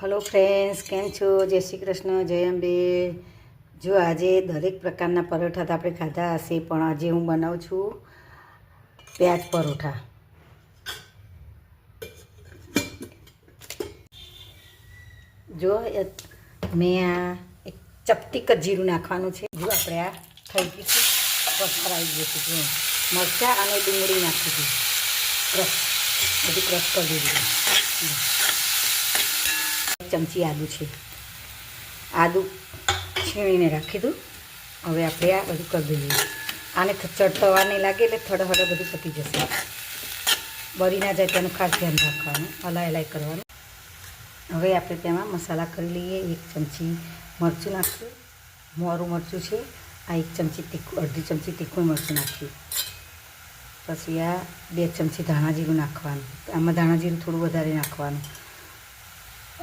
Hello friends, કેમ છો? જય શ્રી કૃષ્ણ, જય અંબે. જો આજે દરેક પ્રકારના પરોઠા તો આપણે ખાધા હશે, પણ આજે હું બનાવું છું પ્યાજ પરોઠા. જો મેં આ એક ચપટીક જ જીરું નાખવાનું છે. જો આપણે આ થઈ ગયું છે, પથ્થર આવી ગયું છે. જો મરચાં અને ડુંગળી નાખી દીધી, ક્રશ બધું ક્રશ કરી દીધું. ચમચી આદું છે, આદું છીણીને રાખી દઉં. હવે આપણે આ બધું કરી દઈએ. આને ચડતવા નહીં લાગે એટલે થડહડ બધું પતી જશે. બળી ના જાય તેનું ખાસ ધ્યાન રાખવાનું, હલાઈ કરવાનું. હવે આપણે તેમાં મસાલા કરી લઈએ. 1 ચમચી મરચું નાખ્યું, મોરું મરચું છે. આ 1 ચમચી તીખું, અડધી ચમચી તીખું મરચું નાખ્યું. પછી આ 2 ચમચી ધાણા જીરું નાખવાનું. આમાં ધાણા જીરું થોડું વધારે નાખવાનું.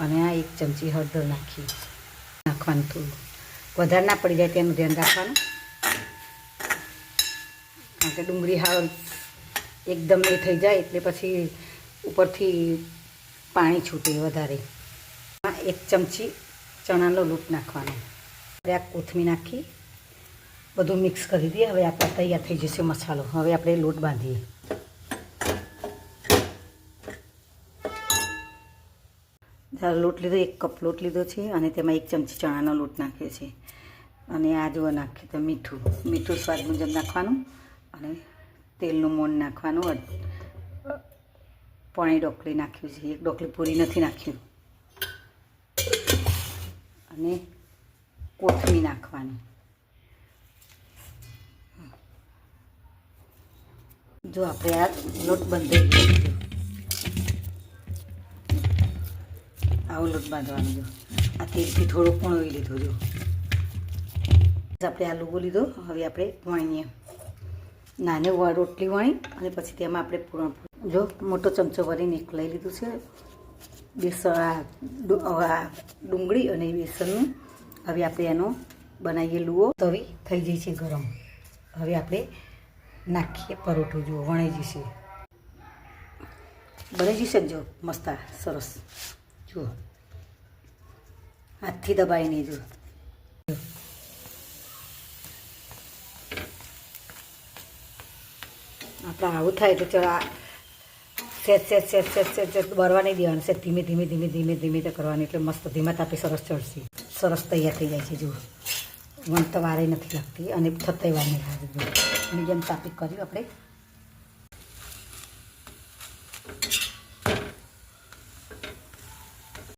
અને આ 1 ચમચી હળદર નાખવાનું. થોડું વધારે ના પડી જાય તેનું ધ્યાન રાખવાનું, કારણ કે ડુંગળી હાવ એકદમ એ થઈ જાય એટલે પછી ઉપરથી પાણી છૂટે વધારે. 1 ચમચી ચણાનો લોટ નાખવાનો. હવે આ કોથમીર નાખી બધું મિક્સ કરી દઈએ. હવે આપણે તૈયાર થઈ જશે મસાલો. હવે આપણે લોટ બાંધીએ. લોટ લીધો, 1 કપ લોટ લીધો છે અને તેમાં 1 ચમચી ચણાનો લોટ નાખ્યો છે. અને આ જો નાખ્યું તો મીઠું સ્વાદ મુજબ નાખવાનું. અને તેલનું મોણ નાખવાનું. પોણી ડોકલી નાખ્યું છે, 1 ડોકલી પૂરી નથી નાખ્યું. અને કોથમીર નાખવાની. જો આપણે આ લોટ બંધાઈ ગયો, આવો લોટ બાંધવાનો. જો આ તેલથી થોડો પોણવી લીધો. જો આપણે આ લોગો લીધો. હવે આપણે વણીએ. નાને રોટલી વણી અને પછી તેમાં આપણે પૂરણ, જો મોટો ચમચો ભરીને એક લઈ લીધું છે. બેસન, ડુંગળી અને બેસનનું. હવે આપણે એનો બનાવીએ લુઓ. તવી થઈ જાય છે ગરમ. હવે આપણે નાખીએ પરોઠું. જુઓ વણાઈ જશે, બની જશે. જો મસ્ત સરસ. જુઓ હાથથી દબાઈ નહીં. જો આપણે આવું થાય તો ચલો સેજ બરવા નહીં દેવાનું. સેજ ધીમે ધીમે કરવાની, એટલે મસ્ત ધીમા તાપે સરસ ચડશે. સરસ તૈયાર થઈ જાય છે. જુઓ વણતા વારે નથી લાગતી અને થતાય વાર નહીં લાગે. મીડિયમ તાપે કર્યું આપણે.